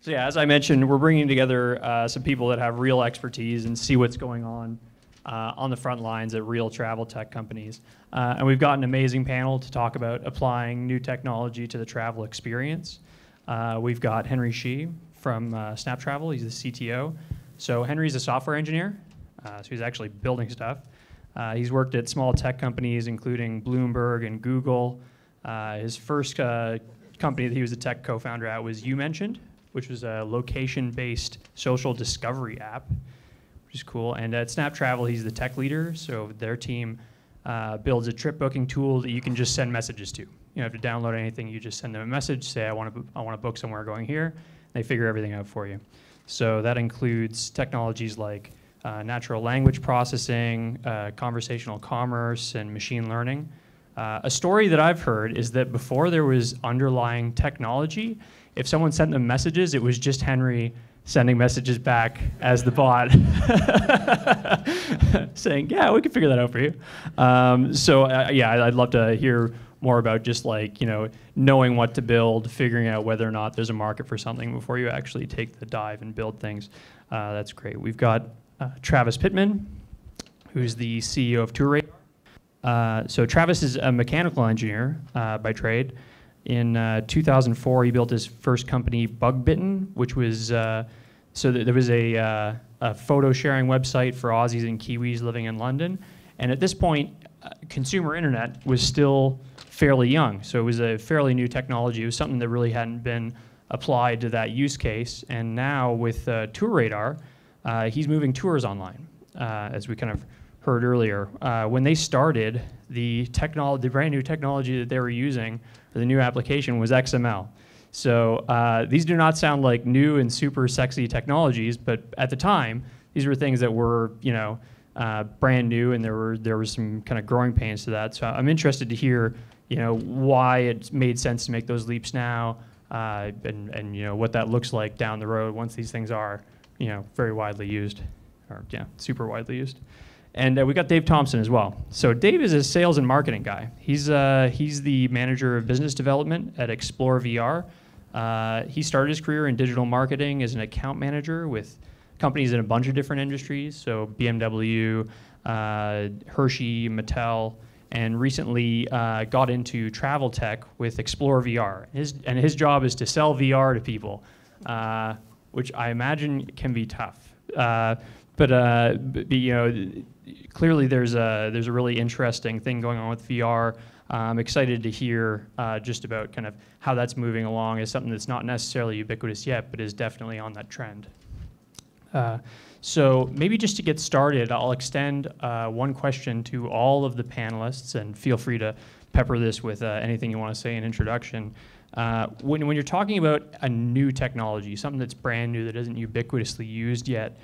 So yeah, as I mentioned, we're bringing together some people that have real expertise and see what's going on the front lines at real travel tech companies. And we've got an amazing panel to talk about applying new technology to the travel experience. We've got Henry Shih from Snap Travel. He's the CTO. So Henry's a software engineer, so he's actually building stuff. He's worked at small tech companies, including Bloomberg and Google. His first company that he was a tech co-founder at was You Mentioned, which was a location-based social discovery app, which is cool. And at Snap Travel, he's the tech leader. So their team builds a trip booking tool that you can just send messages to. You don't have to download anything. You just send them a message, say, I want to book somewhere going here. They figure everything out for you. So that includes technologies like natural language processing, conversational commerce, and machine learning. A story that I've heard is that before there was underlying technology, if someone sent them messages, it was just Henry sending messages back as the bot, saying, yeah, we can figure that out for you. Yeah, I'd love to hear more about just like, knowing what to build, figuring out whether or not there's a market for something before you actually take the dive and build things. That's great. We've got Travis Pittman, who's the CEO of TourRadar. So Travis is a mechanical engineer by trade. In 2004, he built his first company, Bugbitten, which was so that there was a photo sharing website for Aussies and Kiwis living in London. And at this point, consumer internet was still fairly young. So it was a fairly new technology. It was something that really hadn't been applied to that use case. And now with TourRadar, he's moving tours online, as we kind of heard earlier. When they started, the brand new technology that they were using for the new application was XML. So these do not sound like new and super sexy technologies, but at the time, these were things that were, brand new, and there was some kind of growing pains to that. So I'm interested to hear, why it made sense to make those leaps now, and what that looks like down the road once these things are, very widely used, or super widely used. And we got Dave Thompson as well. So Dave is a sales and marketing guy. He's the manager of business development at Explore VR. He started his career in digital marketing as an account manager with companies in a bunch of different industries, so BMW, Hershey, Mattel, and recently got into travel tech with Explore VR. His job is to sell VR to people, which I imagine can be tough. But clearly there's a really interesting thing going on with VR. I'm excited to hear just about kind of how that's moving along as something that's not necessarily ubiquitous yet, but is definitely on that trend. So maybe just to get started, I'll extend one question to all of the panelists, and feel free to pepper this with anything you want to say in introduction. When you're talking about a new technology, something that's brand new that isn't ubiquitously used yet,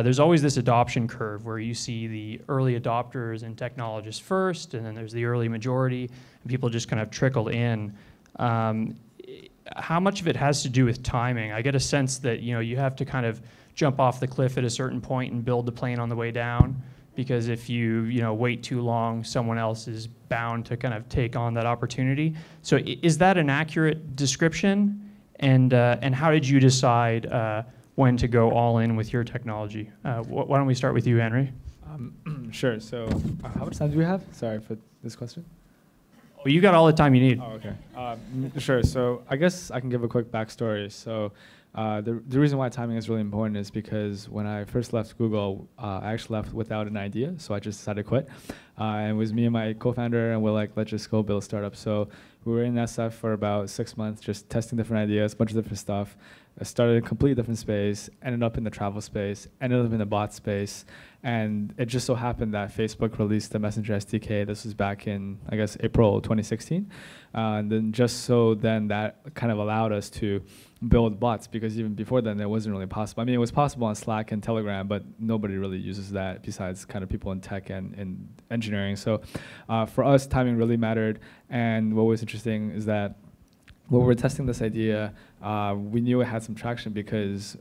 there's always this adoption curve where you see the early adopters and technologists first, and then there's the early majority, and people just kind of trickle in. How much of it has to do with timing? I get a sense that you have to kind of jump off the cliff at a certain point and build the plane on the way down, because if you wait too long, someone else is bound to kind of take on that opportunity. So is that an accurate description? And how did you decide when to go all in with your technology? Why don't we start with you, Henry? Sure. So how much time do we have? Sorry for this question. Well, you got all the time you need. Oh, okay. Sure. So I guess I can give a quick backstory. So the reason why timing is really important is because when I first left Google, I actually left without an idea. So I just decided to quit. And it was me and my co-founder, and we're like, let's just go build a startup. So we were in SF for about 6 months, just testing different ideas, a bunch of different stuff. I started in a completely different space, ended up in the travel space, ended up in the bot space, and it just so happened that Facebook released the Messenger SDK. This was back in, I guess, April 2016. And then that kind of allowed us to build bots, because even before then, it wasn't really possible. I mean, it was possible on Slack and Telegram, but nobody really uses that besides kind of people in tech and engineering. So for us, timing really mattered. And what was interesting is that when we were testing this idea, we knew it had some traction because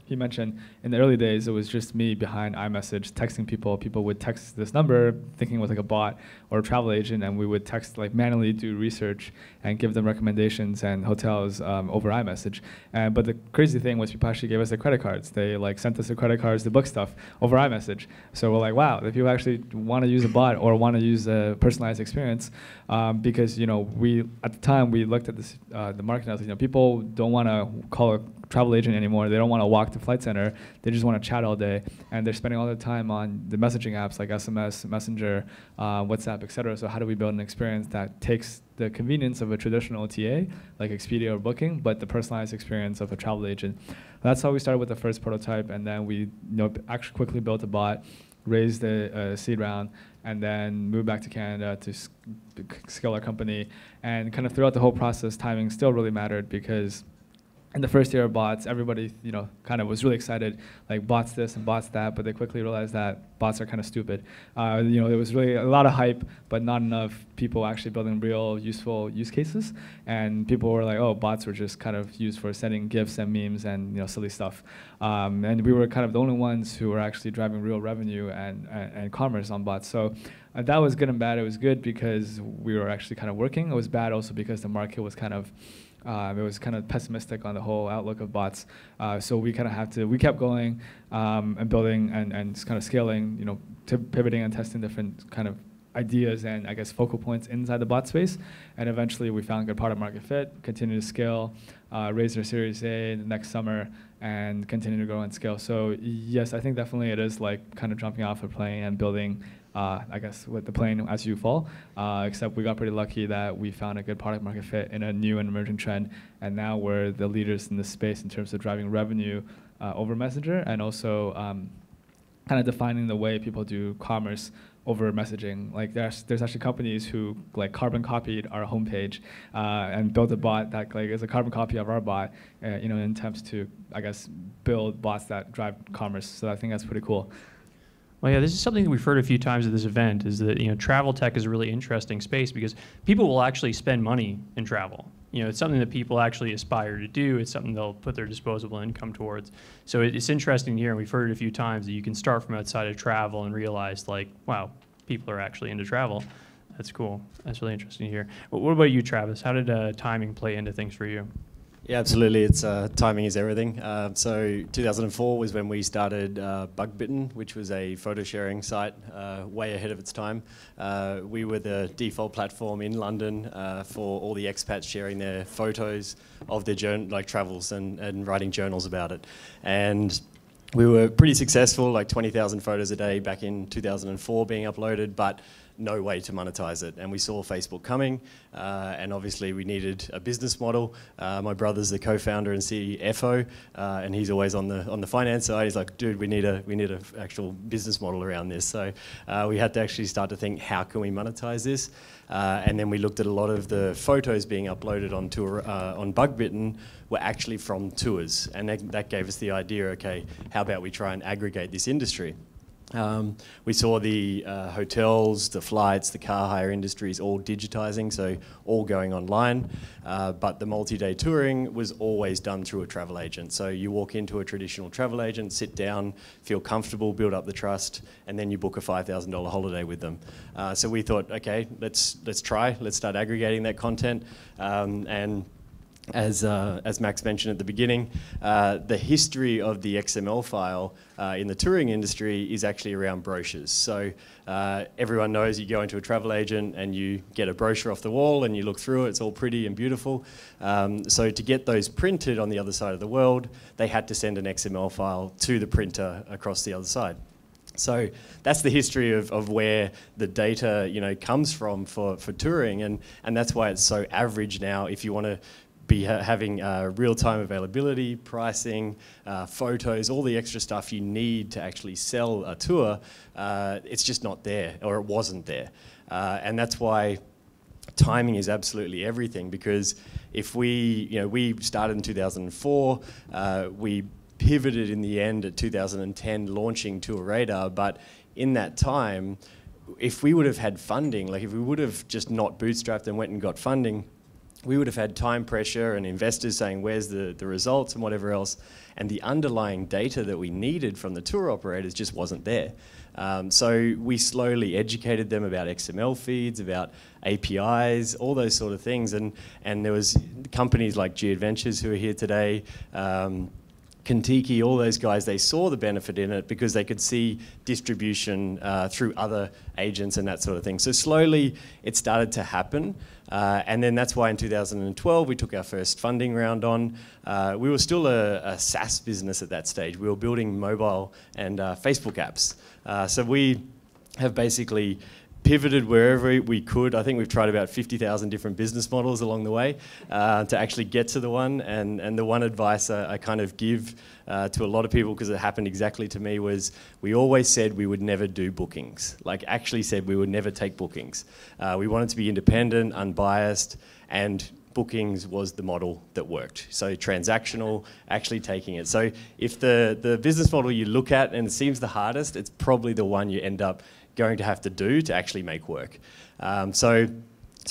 he mentioned in the early days, it was just me behind iMessage texting people. People would text this number thinking it was like a bot or a travel agent, and we would text, like manually do research and give them recommendations and hotels over iMessage. But the crazy thing was people actually gave us their credit cards. They like sent us their credit cards to book stuff over iMessage. So we're like, wow, if you actually want to use a bot or want to use a personalized experience, because we at the time we looked at this the market and I was like, people don't want to call a travel agent anymore. They don't want to walk to Flight Center. They just want to chat all day, and they're spending all their time on the messaging apps like SMS, Messenger, WhatsApp, etc. So how do we build an experience that takes the convenience of a traditional OTA, like Expedia or Booking, but the personalized experience of a travel agent? That's how we started with the first prototype, and then we actually quickly built a bot, raised a seed round, and then moved back to Canada to scale our company. And kind of throughout the whole process, timing still really mattered, because in the first year of bots, everybody, kind of was really excited, like bots this and bots that, but they quickly realized that bots are kind of stupid. There was really a lot of hype, but not enough people actually building real useful use cases. And people were like, oh, bots were just kind of used for sending GIFs and memes and silly stuff. And we were kind of the only ones who were actually driving real revenue and commerce on bots. So that was good and bad. It was good because we were actually kind of working. It was bad also because the market was kind of pessimistic on the whole outlook of bots. So we kind of we kept going and building and kind of scaling, pivoting and testing different kind of ideas and I guess focal points inside the bot space. And eventually we found good product market fit, continued to scale, raised our Series A the next summer, and continue to grow and scale. So yes, I think definitely it is like kind of jumping off a plane and building I guess with the plane as you fall, except we got pretty lucky that we found a good product market fit in a new and emerging trend, and now we're the leaders in this space in terms of driving revenue over Messenger, and also kind of defining the way people do commerce over messaging. Like there's actually companies who like carbon copied our homepage and built a bot that like is a carbon copy of our bot, in attempts to I guess build bots that drive commerce. So I think that's pretty cool. Well, yeah, this is something that we've heard a few times at this event, is that travel tech is a really interesting space because people will actually spend money in travel. It's something that people actually aspire to do. It's something they'll put their disposable income towards. So it's interesting to hear, and we've heard it a few times, that you can start from outside of travel and realize, like, wow, people are actually into travel. That's cool. That's really interesting to hear. What about you, Travis? How did timing play into things for you? Yeah, absolutely. It's timing is everything. So 2004 was when we started Bugbitten, which was a photo sharing site, way ahead of its time. We were the default platform in London for all the expats sharing their photos of their travels and writing journals about it. And we were pretty successful, like 20,000 photos a day back in 2004 being uploaded, but no way to monetize it. And we saw Facebook coming, and obviously we needed a business model. My brother's the co-founder and CFO, and he's always on the finance side. He's like, dude, we need a actual business model around this. So we had to actually start to think, how can we monetize this? And then we looked at a lot of the photos being uploaded on Bugbitten were actually from tours, and that gave us the idea, okay, how about we try and aggregate this industry? We saw the hotels, the flights, the car hire industries all digitizing, so all going online. But the multi-day touring was always done through a travel agent. So you walk into a traditional travel agent, sit down, feel comfortable, build up the trust, and then you book a $5,000 holiday with them. So we thought, okay, let's try. Let's start aggregating that content. And as Max mentioned at the beginning, the history of the XML file in the touring industry is actually around brochures. So everyone knows you go into a travel agent and you get a brochure off the wall and you look through it, it's all pretty and beautiful. So to get those printed on the other side of the world, they had to send an XML file to the printer across the other side. So that's the history of where the data comes from for touring, and that's why it's so average now. If you want to be having real-time availability, pricing, photos, all the extra stuff you need to actually sell a tour, it's just not there, or it wasn't there. And that's why timing is absolutely everything, because if we started in 2004, we pivoted in the end at 2010 launching Tour Radar, but in that time, if we would have had funding, like if we would have just not bootstrapped and went and got funding, we would have had time pressure and investors saying, where's the results and whatever else. And the underlying data that we needed from the tour operators just wasn't there. So we slowly educated them about XML feeds, about APIs, all those sort of things. And there was companies like G Adventures who are here today, Kentucky, all those guys, they saw the benefit in it because they could see distribution through other agents and that sort of thing. So slowly it started to happen. And then that's why in 2012 we took our first funding round on. We were still a SaaS business at that stage. We were building mobile and Facebook apps. So we have basically pivoted wherever we could. I think we've tried about 50,000 different business models along the way to actually get to the one. And the one advice I kind of give to a lot of people, because it happened exactly to me, was we always said we would never do bookings. Like actually said we would never take bookings. We wanted to be independent, unbiased, and bookings was the model that worked. So transactional, actually taking it. So if the business model you look at and it seems the hardest, it's probably the one you end up going to have to do to actually make work. So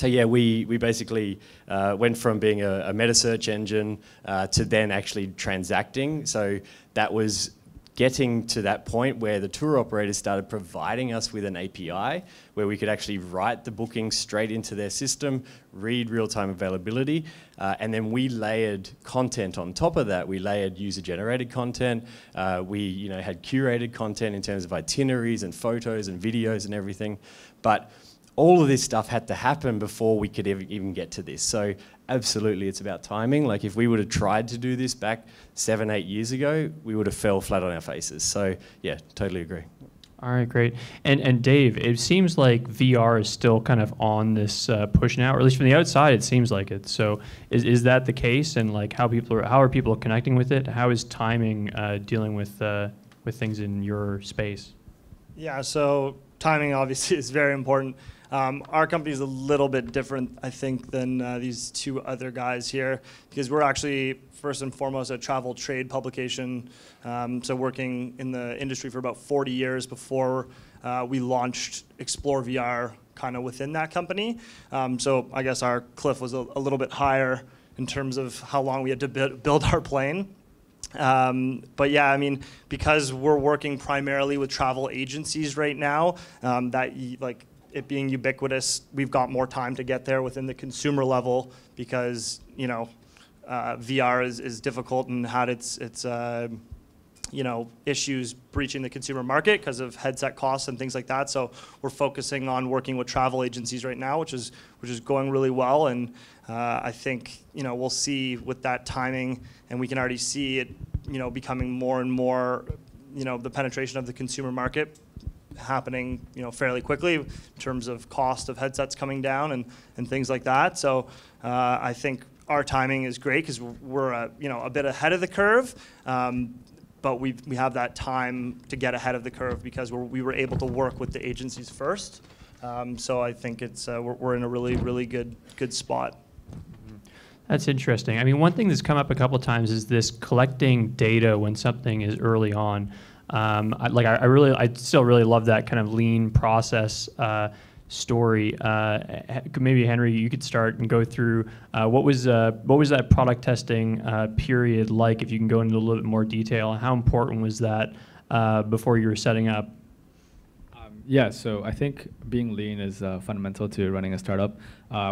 yeah, we basically went from being a meta search engine to then actually transacting. So that was getting to that point where the tour operators started providing us with an API where we could actually write the bookings straight into their system, read real-time availability, and then we layered content on top of that. We layered user-generated content. We had curated content in terms of itineraries and photos and videos and everything. But all of this stuff had to happen before we could even get to this. So absolutely, it's about timing. Like if we would have tried to do this back 7, 8 years ago, we would have fell flat on our faces. So yeah, totally agree. All right, great. And Dave, it seems like VR is still kind of on this push now, or at least from the outside, it seems like it. So is that the case? And like how are people connecting with it? How is timing dealing with things in your space? Yeah, so timing obviously is very important. Our company is a little bit different, I think, than these two other guys here, because we're actually, first and foremost, a travel trade publication, so working in the industry for about 40 years before we launched Explore VR kind of within that company. So I guess our cliff was a little bit higher in terms of how long we had to build our plane. But yeah, I mean, because we're working primarily with travel agencies right now, it being ubiquitous, we've got more time to get there within the consumer level because, VR is difficult and had its issues breaching the consumer market because of headset costs and things like that. So we're focusing on working with travel agencies right now, which is going really well. And I think, we'll see with that timing, and we can already see it, becoming more and more, the penetration of the consumer market happening, fairly quickly in terms of cost of headsets coming down and things like that. So I think our timing is great because we're a bit ahead of the curve, but we have that time to get ahead of the curve because we were able to work with the agencies first. So I think it's we're in a really good spot. That's interesting. I mean, one thing that's come up a couple of times is this collecting data when something is early on. I still really love that kind of lean process story. Maybe Henry, you could start and go through what was that product testing period like? If you can go into a little bit more detail, how important was that before you were setting up? Yeah, so I think being lean is fundamental to running a startup.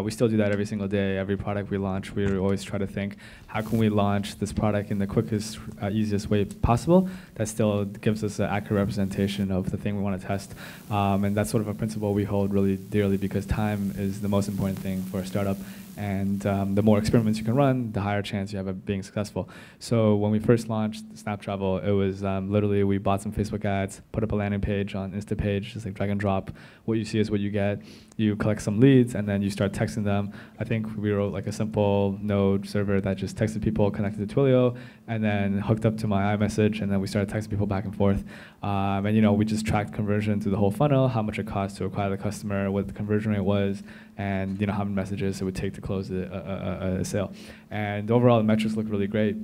We still do that every single day. Every product we launch, we always try to think, how can we launch this product in the quickest, easiest way possible that still gives us an accurate representation of the thing we want to test. And that's sort of a principle we hold really dearly because time is the most important thing for a startup. And the more experiments you can run, the higher chance you have of being successful. So when we first launched Snap Travel, it was literally we bought some Facebook ads, put up a landing page on Instapage, just like drag and drop. What you see is what you get. You collect some leads, and then you start texting them. I think we wrote like a simple node server that just texted people, connected to Twilio, and then hooked up to my iMessage, and then we started texting people back and forth. And we just tracked conversion through the whole funnel, how much it cost to acquire the customer, what the conversion rate was, and how many messages it would take to close a sale. And overall, the metrics looked really great.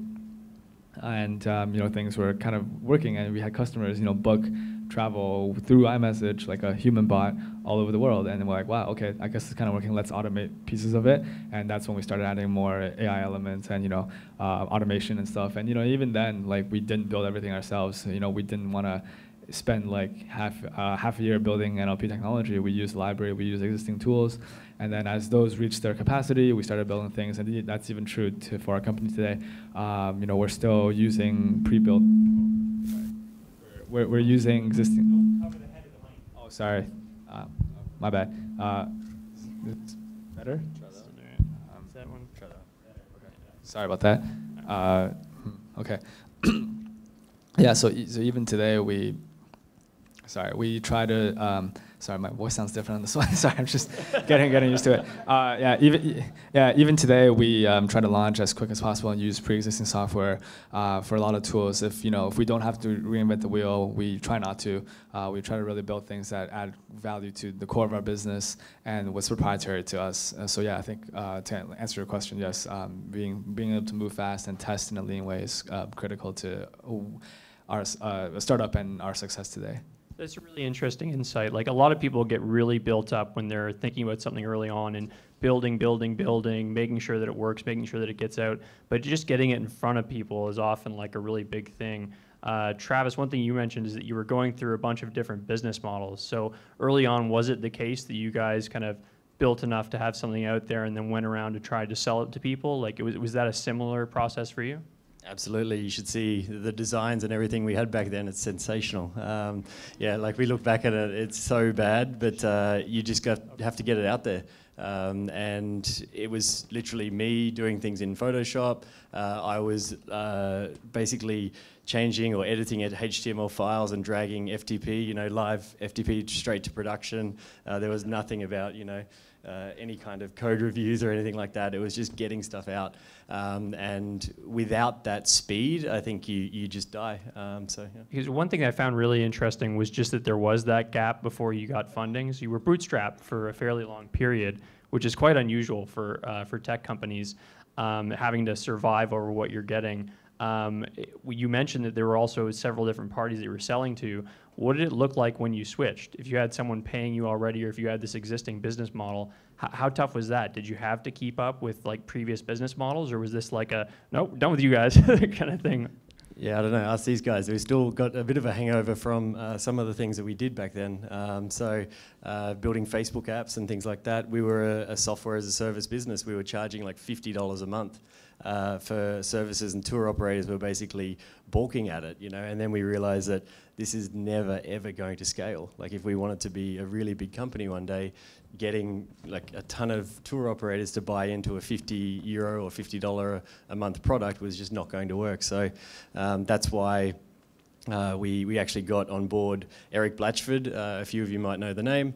And things were kind of working, and we had customers book travel through iMessage, like a human bot, all over the world. And we're like, wow, okay, I guess it's kind of working. Let's automate pieces of it. And that's when we started adding more AI elements and automation and stuff. And even then, like we didn't build everything ourselves. We didn't want to spend like half a year building NLP technology. We used the library, we used existing tools, and then as those reached their capacity, we started building things. And that's even true for our company today. We're still using pre-built. We're using existing. Oh, sorry, my bad. It's better. Sorry about that. Okay. Yeah. So even today we try to. Sorry, my voice sounds different on this one. Sorry, I'm just getting used to it. Even today we try to launch as quick as possible and use pre-existing software for a lot of tools. If we don't have to reinvent the wheel, we try not to. We try to really build things that add value to the core of our business and what's proprietary to us. So yeah, I think to answer your question, yes, being able to move fast and test in a lean way is critical to our startup and our success today. That's a really interesting insight. Like a lot of people get really built up when they're thinking about something early on and building, making sure that it works, making sure that it gets out. But just getting it in front of people is often like a really big thing. Travis, one thing you mentioned is that you were going through a bunch of different business models. So early on, was it the case that you guys kind of built enough to have something out there and then went around to try to sell it to people? Like was that a similar process for you? Absolutely, you should see the designs and everything we had back then. It's sensational. Yeah, like we look back at it, it's so bad, but you just have to get it out there. And it was literally me doing things in Photoshop. I was basically changing or editing HTML files and dragging FTP, live FTP straight to production. There was nothing about, any kind of code reviews or anything like that. It was just getting stuff out. And without that speed, I think you just die. Yeah. Because one thing I found really interesting was just that there was that gap before you got funding. So you were bootstrapped for a fairly long period, which is quite unusual for tech companies, having to survive over what you're getting. You mentioned that there were also several different parties that you were selling to. What did it look like when you switched? If you had someone paying you already, or if you had this existing business model, how tough was that? Did you have to keep up with like previous business models, or was this like a nope, done with you guys kind of thing? Yeah, I don't know. Us these guys, we still got a bit of a hangover from some of the things that we did back then. Building Facebook apps and things like that. We were a software as a service business. We were charging like $50 a month for services, and tour operators were basically balking at it, And then we realized that this is never ever going to scale. Like if we wanted to be a really big company one day, getting like a ton of tour operators to buy into a €50 or $50 a month product was just not going to work. So that's why we actually got on board Eric Blatchford. A few of you might know the name.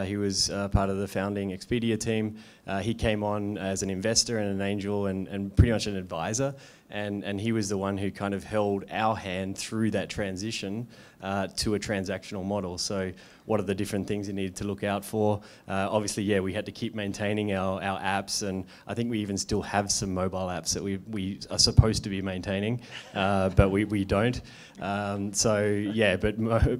He was part of the founding Expedia team. He came on as an investor and an angel and pretty much an advisor. And he was the one who kind of held our hand through that transition to a transactional model. So what are the different things you needed to look out for? Obviously, yeah, we had to keep maintaining our apps, and I think we even still have some mobile apps that we are supposed to be maintaining, but we don't. But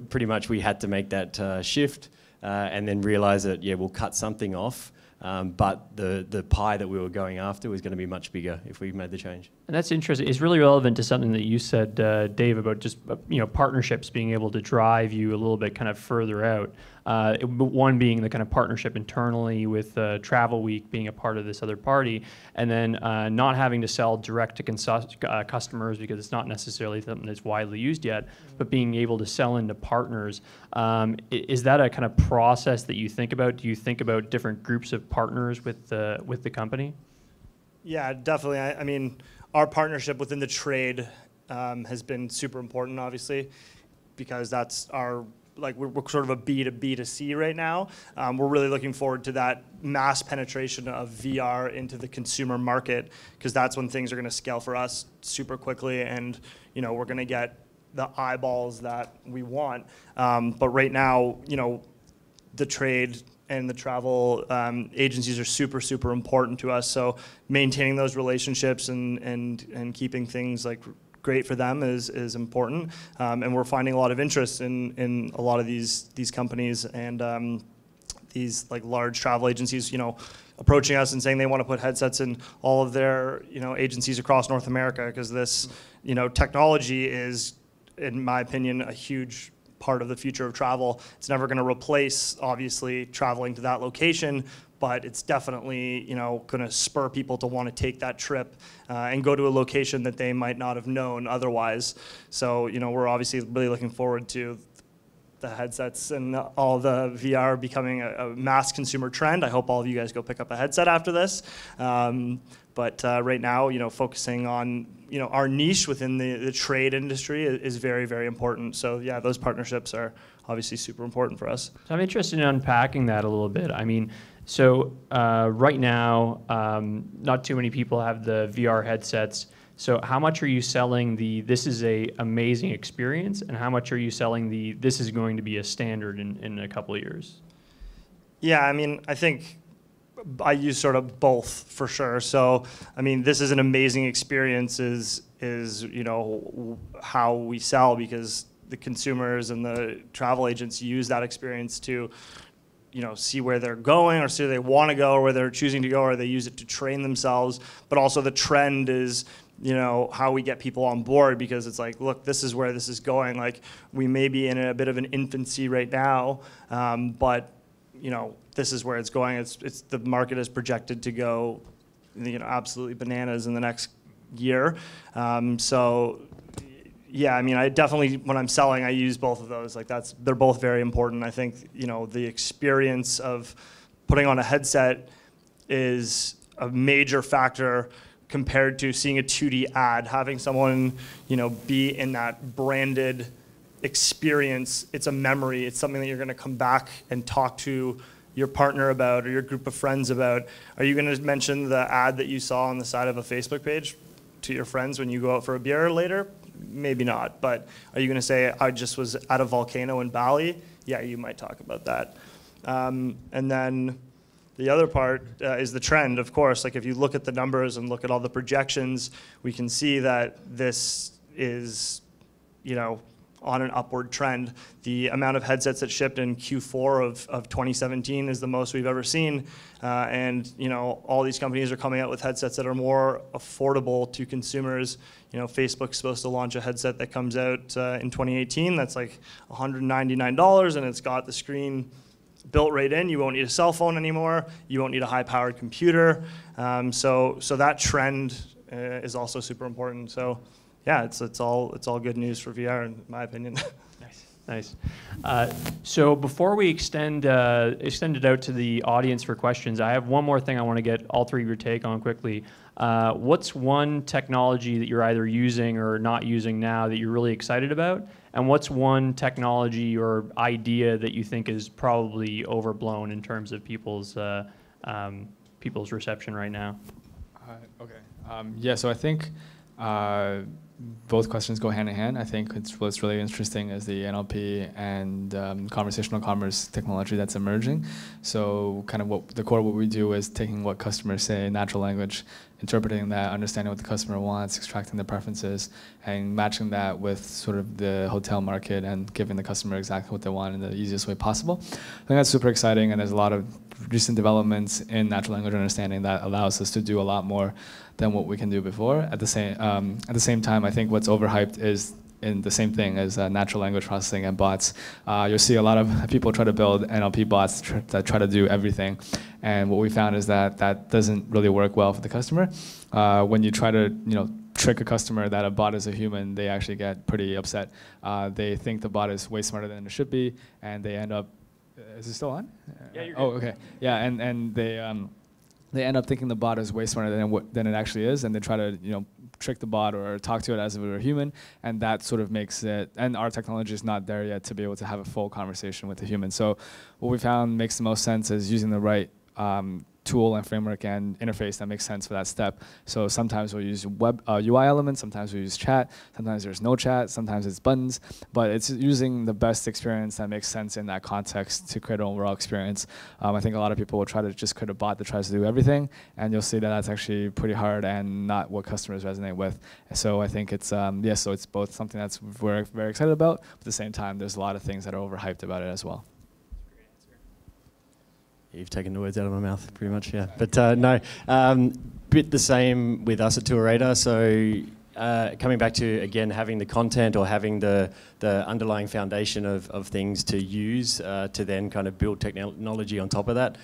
pretty much we had to make that shift and then realize that, yeah, we'll cut something off. But the pie that we were going after was going to be much bigger if we made the change. And that's interesting. It's really relevant to something that you said, Dave, about just partnerships being able to drive you a little bit kind of further out. One being the kind of partnership internally with Travel Week being a part of this other party, and then not having to sell direct to customers because it's not necessarily something that's widely used yet, but being able to sell into partners. Is that a kind of process that you think about? Do you think about different groups of partners with the company? Yeah, definitely. I mean, our partnership within the trade has been super important, obviously, because that's we're sort of a B to B to C right now. We're really looking forward to that mass penetration of VR into the consumer market, because that's when things are going to scale for us super quickly, and we're going to get the eyeballs that we want. But right now, the trade and the travel agencies are super, super important to us. So maintaining those relationships and keeping things like great for them is important, and we're finding a lot of interest in a lot of these companies and these like large travel agencies, approaching us and saying they want to put headsets in all of their agencies across North America, because this technology is, in my opinion, a huge part of the future of travel. It's never going to replace, obviously, traveling to that location, but it's definitely going to spur people to want to take that trip and go to a location that they might not have known otherwise. So we're obviously really looking forward to the headsets and all the VR becoming a mass consumer trend. I hope all of you guys go pick up a headset after this. But right now, focusing on our niche within the trade industry is very, very important. So yeah, those partnerships are obviously super important for us. So I'm interested in unpacking that a little bit. I mean, so right now, not too many people have the VR headsets. So how much are you selling this is a amazing experience, and how much are you selling this is going to be a standard in a couple of years? Yeah, I mean, I think I use sort of both for sure. So, I mean, this is an amazing experience is how we sell, because the consumers and the travel agents use that experience to see where they're going, or see where they want to go, or where they're choosing to go, or they use it to train themselves. But also the trend is how we get people on board, because it's like, look, this is where this is going. Like, we may be in a bit of an infancy right now, but this is where it's going. It's the market is projected to go, absolutely bananas in the next year. So yeah, I mean, I definitely, when I'm selling, I use both of those. Like, they're both very important. I think the experience of putting on a headset is a major factor compared to seeing a 2D ad. Having someone be in that branded experience, it's a memory. It's something that you're going to come back and talk to your partner about, or your group of friends about. Are you going to mention the ad that you saw on the side of a Facebook page to your friends when you go out for a beer later? Maybe not. But are you going to say, I just was at a volcano in Bali? Yeah, you might talk about that. And then the other part is the trend, of course. Like, if you look at the numbers and look at all the projections, we can see that this is, on an upward trend. The amount of headsets that shipped in Q4 of 2017 is the most we've ever seen. And all these companies are coming out with headsets that are more affordable to consumers. Facebook's supposed to launch a headset that comes out in 2018 that's like $199, and it's got the screen built right in. You won't need a cell phone anymore. You won't need a high-powered computer. So that trend is also super important. So yeah, it's all good news for VR, in my opinion. Nice. So before we extend it out to the audience for questions, I have one more thing I want to get all three of your take on quickly. What's one technology that you're either using or not using now that you're really excited about? And what's one technology or idea that you think is probably overblown in terms of people's reception right now? Okay. Yeah, so I think both questions go hand in hand. I think what's really interesting is the NLP and conversational commerce technology that's emerging. So kind of what the core of what we do is taking what customers say in natural language, interpreting that, understanding what the customer wants, extracting their preferences, and matching that with sort of the hotel market and giving the customer exactly what they want in the easiest way possible. I think that's super exciting, and there's a lot of recent developments in natural language understanding that allows us to do a lot more than what we can do before. At the same time, I think what's overhyped is in the same thing as natural language processing and bots. You'll see a lot of people try to build NLP bots that try to do everything. And what we found is that that doesn't really work well for the customer. When you try to trick a customer that a bot is a human, they actually get pretty upset. They think the bot is way smarter than it should be, and they end up, is it still on? Yeah, you're good. Oh, okay. Yeah, and they end up thinking the bot is way smarter than it actually is, and they try to trick the bot or talk to it as if it were a human, and that sort of makes it, and our technology is not there yet to be able to have a full conversation with a human. So what we found makes the most sense is using the right tool and framework and interface that makes sense for that step. So sometimes we'll use web UI elements, sometimes we use chat, sometimes there's no chat, sometimes it's buttons, but it's using the best experience that makes sense in that context to create an overall experience. I think a lot of people will try to just create a bot that tries to do everything, and you'll see that that's actually pretty hard and not what customers resonate with. So I think it's, so it's both something that's we're very excited about, but at the same time, there's a lot of things that are overhyped about it as well. You've taken the words out of my mouth, pretty much, yeah. But no, bit the same with us at TourRadar. So coming back to, again, having the content or having the underlying foundation of things to use to then kind of build technology on top of that.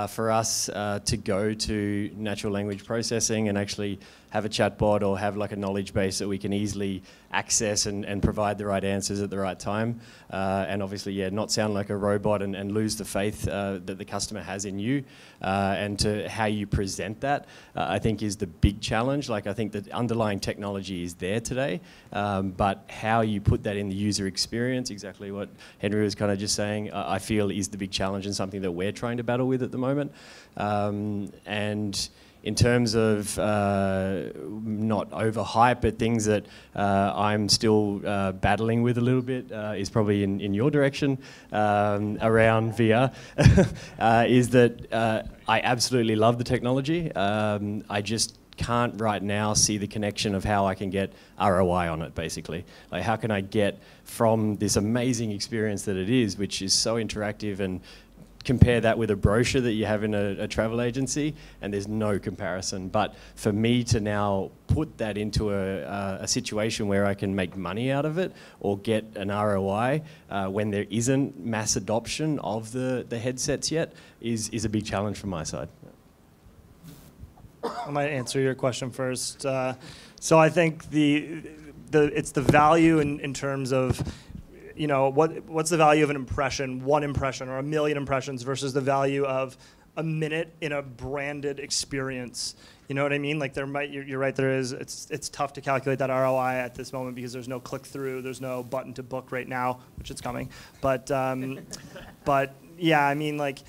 For us to go to natural language processing and actually have a chatbot or have like a knowledge base that we can easily access and provide the right answers at the right time. And obviously, yeah, not sound like a robot and lose the faith that the customer has in you. And to how you present that, I think is the big challenge. Like I think the underlying technology is there today, but how you put that in the user experience, exactly what Henry was kind of just saying, I feel is the big challenge and something that we're trying to battle with at the moment. And in terms of not overhype, but things that I'm still battling with a little bit is probably in your direction around VR, is that I absolutely love the technology. I just can't right now see the connection of how I can get ROI on it, basically. Like how can I get from this amazing experience that it is, which is so interactive, and compare that with a brochure that you have in a travel agency, and there's no comparison. But for me to now put that into a situation where I can make money out of it or get an ROI when there isn't mass adoption of the headsets yet is a big challenge from my side. I might answer your question first. So I think it's the value in terms of, you know, what's the value of an impression, one impression, or a million impressions versus the value of a minute in a branded experience. You know what I mean? Like you're right, it's tough to calculate that ROI at this moment because there's no click through, there's no button to book right now, which is coming. But yeah, I mean, like,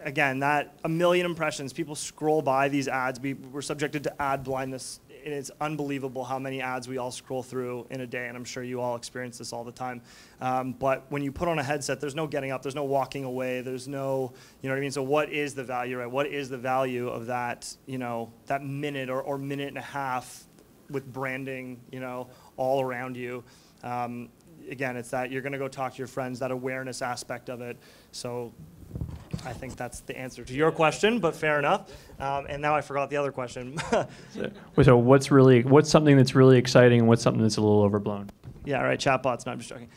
again, that a million impressions, people scroll by these ads. We're subjected to ad blindness, and it's unbelievable how many ads we all scroll through in a day, and I'm sure you all experience this all the time. But when you put on a headset, there's no getting up, there's no walking away, there's no, you know what I mean? So what is the value, right? What is the value of that, you know, that minute or minute and a half with branding, you know, all around you? Again, it's that you're gonna go talk to your friends, that awareness aspect of it. So I think that's the answer to your question, but fair enough. And now I forgot the other question. So what's something that's really exciting and what's something that's a little overblown? Yeah, right, chatbots. No, I'm just joking.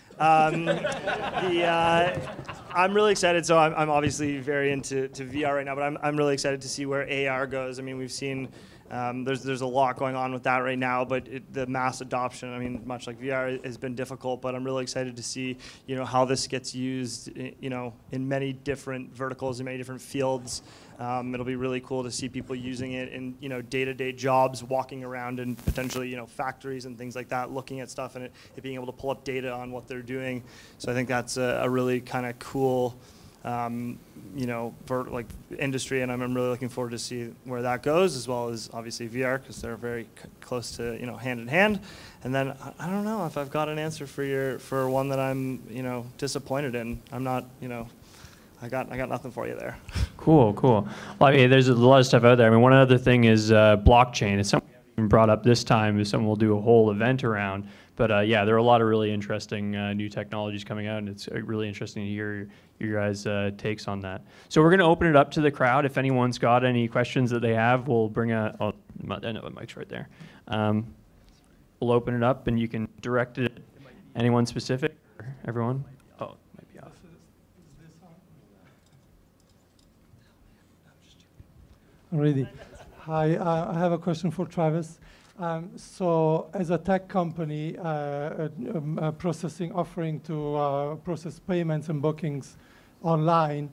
I'm really excited. So I'm obviously very into VR right now, but I'm really excited to see where AR goes. I mean, we've seen there's a lot going on with that right now, but the mass adoption, I mean, much like VR, has been difficult. But I'm really excited to see, you know, how this gets used, you know, in many different verticals, in many different fields. It'll be really cool to see people using it in, you know, day-to-day jobs, walking around in potentially, you know, factories and things like that, looking at stuff and it being able to pull up data on what they're doing. So I think that's a really kind of cool, you know, like industry, and I'm really looking forward to see where that goes, as well as obviously VR, because they're very close to, you know, hand in hand. And then I don't know if I've got an answer for one that I'm, you know, disappointed in. I'm not, you know, I got nothing for you there. Cool. Well, I mean, there's a lot of stuff out there. I mean, one other thing is blockchain. It's something we haven't even brought up this time. Is something we'll do a whole event around. But yeah, there are a lot of really interesting new technologies coming out, and it's really interesting to hear your guys' takes on that. So we're going to open it up to the crowd. If anyone's got any questions that they have, we'll bring I know the mic's right there. We'll open it up, and you can direct it at anyone specific or everyone. Oh, it might be off. Already. Hi, I have a question for Travis. So as a tech company, offering to process payments and bookings online,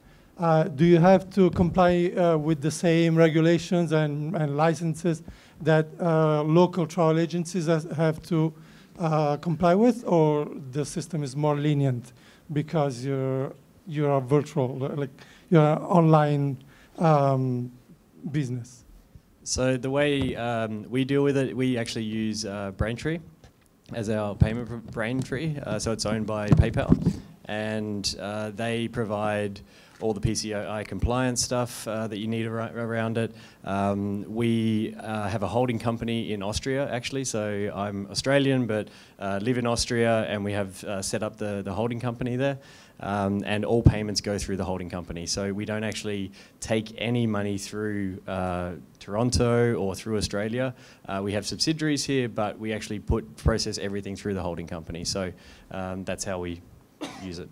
do you have to comply with the same regulations and licenses that local travel agencies have to comply with, or the system is more lenient because you're virtual, like you're online business? So the way we deal with it, we actually use Braintree as our payment Braintree. So it's owned by PayPal, and they provide all the PCI compliance stuff that you need around it. We have a holding company in Austria, actually. So I'm Australian, but live in Austria, and we have set up the holding company there. And all payments go through the holding company. So we don't actually take any money through Toronto or through Australia. We have subsidiaries here, but we actually process everything through the holding company. So that's how we use it.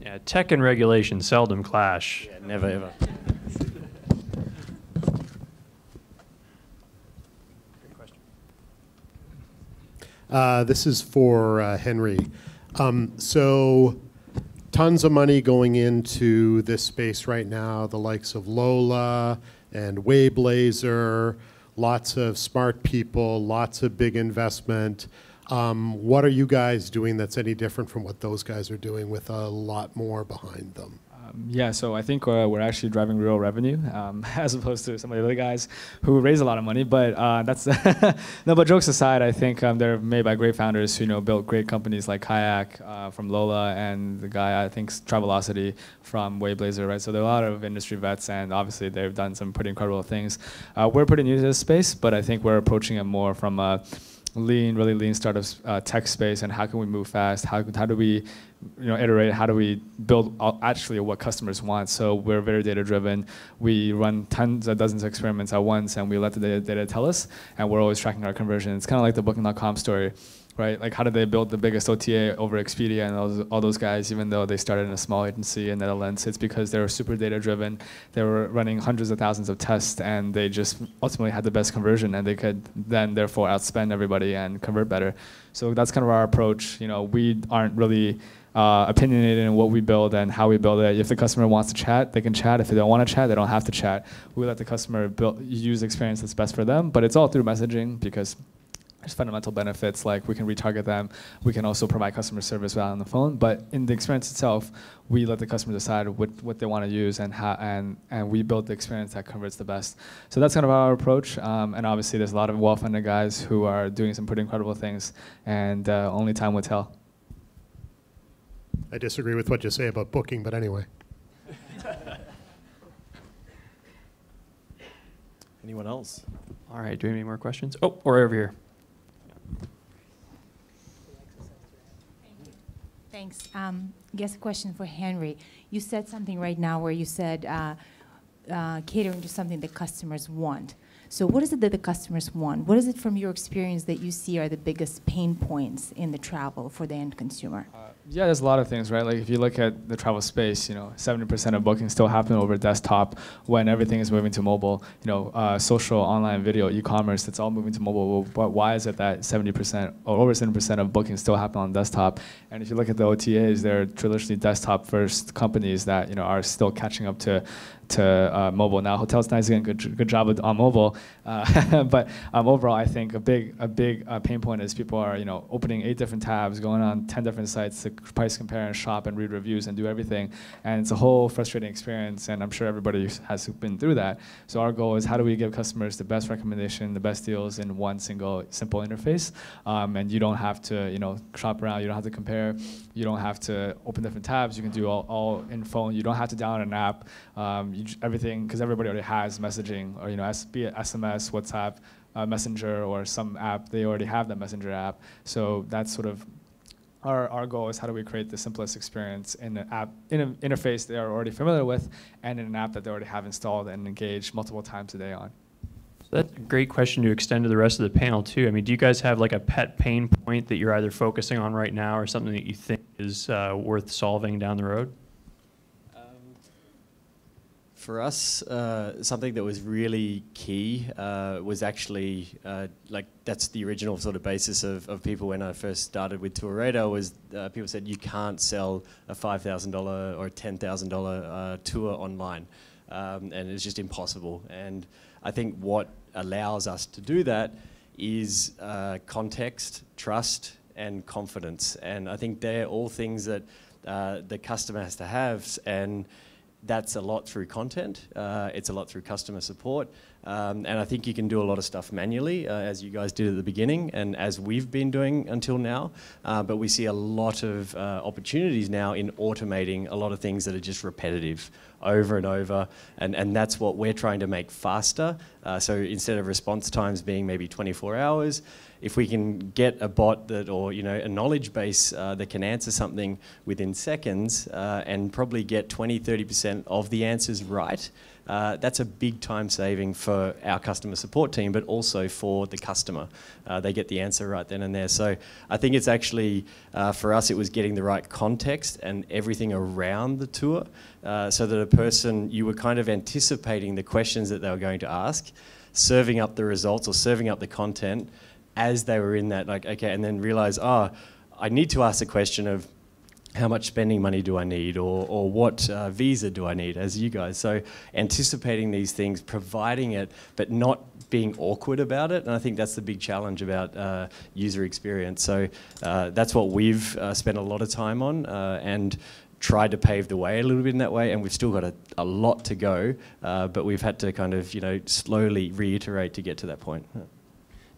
Yeah, tech and regulation seldom clash. Yeah, never ever. This is for Henry. So tons of money going into this space right now, the likes of Lola and Wayblazer, lots of smart people, lots of big investment. What are you guys doing that's any different from what those guys are doing with a lot more behind them? Yeah, so I think we're actually driving real revenue as opposed to some of the other guys who raise a lot of money. But that's no. But jokes aside, I think they're made by great founders who built great companies like Kayak from Lola, and the guy I think Travelocity from Wayblazer, right? So there are a lot of industry vets, and obviously they've done some pretty incredible things. We're pretty new to this space, but I think we're approaching it more from a really lean startup tech space, and how can we move fast? How do we iterate? How do we build actually what customers want? So we're very data driven. We run tons of dozens of experiments at once, and we let the data tell us, and we're always tracking our conversion. It's kind of like the Booking.com story, right? Like, how did they build the biggest OTA over Expedia and all those guys, even though they started in a small agency in the Netherlands? It's because they were super data driven. They were running hundreds of thousands of tests, and they just ultimately had the best conversion, and they could then therefore outspend everybody and convert better. So that's kind of our approach. We aren't really opinionated in what we build and how we build it. If the customer wants to chat, they can chat. If they don't want to chat, they don't have to chat. We let the customer use the experience that's best for them, but it's all through messaging, because there's fundamental benefits, like we can retarget them. We can also provide customer service while on the phone. But in the experience itself, we let the customer decide what they want to use, and how, and we build the experience that converts the best. So that's kind of our approach. And obviously, there's a lot of well-funded guys who are doing some pretty incredible things, and only time will tell. I disagree with what you say about Booking, but anyway. Anyone else? All right, do we have any more questions? Oh, or over here. Thanks. Guess a question for Henry. You said something right now where you said catering to something that customers want. So what is it that the customers want? What is it from your experience that you see are the biggest pain points in the travel for the end consumer? Yeah, there's a lot of things, right? Like if you look at the travel space, 70% of bookings still happen over desktop when everything is moving to mobile. Social, online, video, e-commerce, it's all moving to mobile. But why is it that 70% or over 70% of bookings still happen on desktop? And if you look at the OTAs, they're traditionally desktop-first companies that are still catching up to mobile. Now, Hotels Nice doing a good job on mobile, but overall, I think a big pain point is people are opening 8 different tabs, going on 10 different sites to price compare and shop and read reviews and do everything, and it's a whole frustrating experience. And I'm sure everybody has been through that. So our goal is, how do we give customers the best recommendation, the best deals in one single simple interface, and you don't have to shop around, you don't have to compare, you don't have to open different tabs. You can do all in phone. You don't have to download an app. Everything, because everybody already has messaging, or be it SMS, WhatsApp, Messenger, or some app. They already have that Messenger app. So that's sort of our goal, is how do we create the simplest experience in an app, in an interface they are already familiar with, and in an app that they already have installed and engaged multiple times a day on. So that's a great question to extend to the rest of the panel too. I mean, do you guys have like a pet pain point that you're either focusing on right now, or something that you think is worth solving down the road? For us, something that was really key was actually, that's the original sort of basis of people when I first started with Tour Radar, was people said you can't sell a $5,000 or a $10,000 tour online, and it's just impossible. And I think what allows us to do that is context, trust, and confidence. And I think they're all things that the customer has to have. And that's a lot through content. It's a lot through customer support. And I think you can do a lot of stuff manually, as you guys did at the beginning, and as we've been doing until now. But we see a lot of opportunities now in automating a lot of things that are just repetitive over and over. And that's what we're trying to make faster. So instead of response times being maybe 24 hours, if we can get a bot that, or a knowledge base that can answer something within seconds and probably get 20–30% of the answers right, that's a big time saving for our customer support team, but also for the customer. They get the answer right then and there. So I think it's actually, for us, it was getting the right context and everything around the tour, so that a person, you were kind of anticipating the questions that they were going to ask, serving up the results or serving up the content as they were in that, like, okay, and then realize, I need to ask the question of how much spending money do I need, or what visa do I need, as you guys. So anticipating these things, providing it, but not being awkward about it. And I think that's the big challenge about user experience. So that's what we've spent a lot of time on and tried to pave the way a little bit in that way. And we've still got a lot to go, but we've had to kind of, slowly reiterate to get to that point.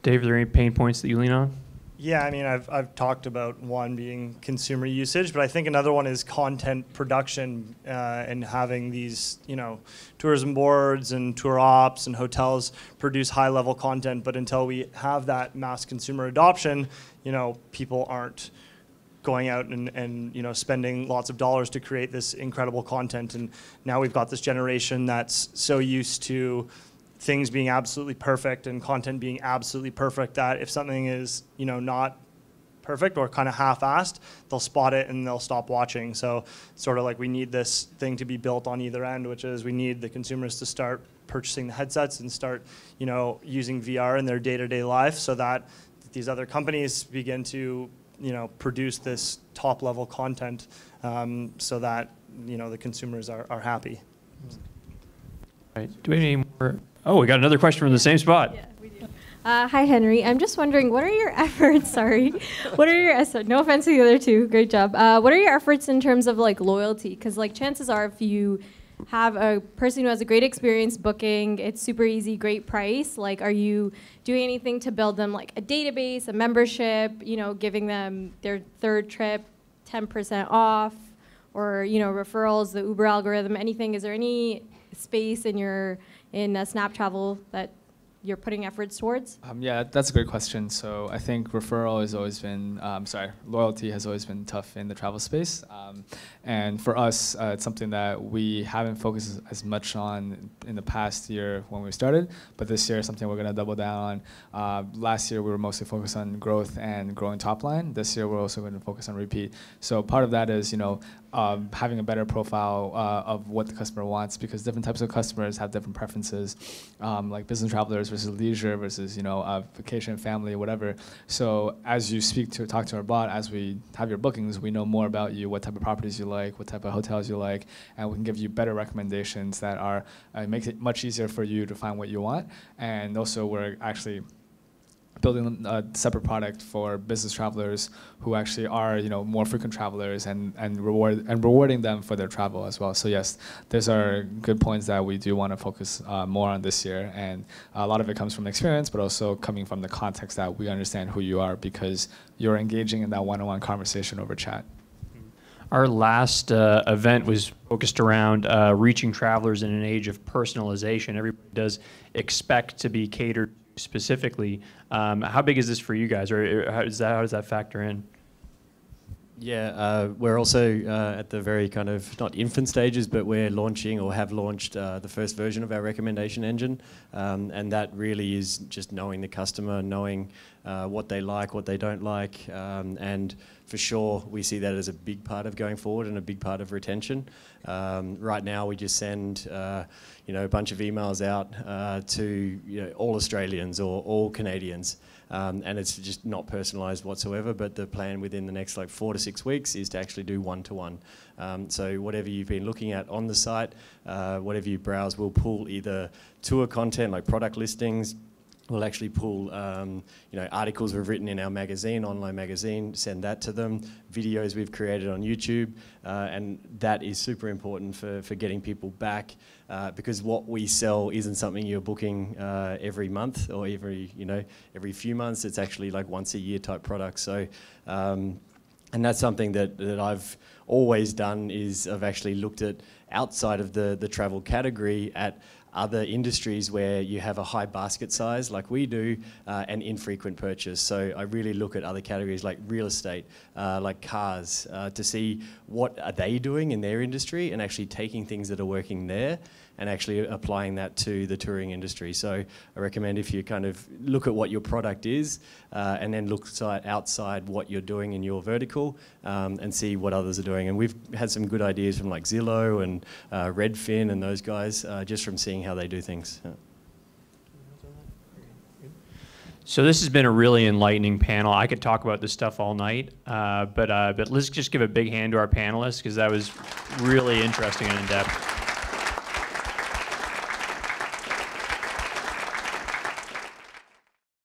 Dave, are there any pain points that you lean on? Yeah, I mean, I've talked about one being consumer usage, but I think another one is content production and having these, tourism boards and tour ops and hotels produce high-level content. But until we have that mass consumer adoption, people aren't going out and spending lots of dollars to create this incredible content. And now we've got this generation that's so used to things being absolutely perfect and content being absolutely perfect that if something is, not perfect or kind of half-assed, they'll spot it and they'll stop watching. So sort of like we need this thing to be built on either end, which is we need the consumers to start purchasing the headsets and start, using VR in their day-to-day life, so that these other companies begin to, produce this top-level content, so that, the consumers are happy. Right. Do we have any more? Oh, we got another question from the same spot. Yeah, we do. Hi, Henry. I'm just wondering, what are your efforts? Sorry. What are your no offense to the other two. Great job. What are your efforts in terms of loyalty? Because chances are, if you have a person who has a great experience booking, it's super easy, great price. Are you doing anything to build them a database, a membership? Giving them their third trip 10% off, or referrals, the Uber algorithm, anything? Is there any space in Snap Travel that you're putting efforts towards? Yeah, that's a great question. So I think referral has always been, loyalty has always been tough in the travel space. And for us, it's something that we haven't focused as much on in the past year when we started, but this year is something we're going to double down on. Last year, we were mostly focused on growth and growing top line. This year, we're also going to focus on repeat. So part of that is, having a better profile of what the customer wants, because different types of customers have different preferences, like business travelers versus leisure versus vacation, family, whatever. So as you talk to our bot, as we have your bookings, we know more about you, what type of properties you like, what type of hotels you like, and we can give you better recommendations that are makes it much easier for you to find what you want. And also, we're actually building a separate product for business travelers who actually are, more frequent travelers, and rewarding them for their travel as well. So yes, those are good points that we do want to focus more on this year, and a lot of it comes from experience, but also coming from the context that we understand who you are, because you're engaging in that one-on-one conversation over chat. Our last event was focused around reaching travelers in an age of personalization. Everybody does expect to be catered specifically. How big is this for you guys, or how does that factor in? Yeah, we're also at the very kind of, not infant stages, but we're launching or have launched the first version of our recommendation engine. And that really is just knowing the customer, knowing what they like, what they don't like. And for sure, we see that as a big part of going forward and a big part of retention. Right now, we just send a bunch of emails out to all Australians or all Canadians. And it's just not personalised whatsoever, but the plan within the next 4 to 6 weeks is to actually do one-to-one. So whatever you've been looking at on the site, whatever you browse, we'll pull either tour content like product listings, we'll actually pull articles we've written in our magazine, online magazine, send that to them, videos we've created on YouTube, and that is super important for getting people back, because what we sell isn't something you're booking every month or every few months. It's actually like once a year type product. So, and that's something that I've always done, is I've actually looked at outside of the travel category at other industries where you have a high basket size like we do, and infrequent purchase. So I really look at other categories like real estate, like cars, to see what are they doing in their industry and actually taking things that are working there and actually applying that to the touring industry. So I recommend, if you kind of look at what your product is, and then look outside what you're doing in your vertical, and see what others are doing. And we've had some good ideas from like Zillow and Redfin and those guys, just from seeing how they do things. Yeah. So this has been a really enlightening panel. I could talk about this stuff all night, but let's just give a big hand to our panelists, because that was really interesting and in-depth.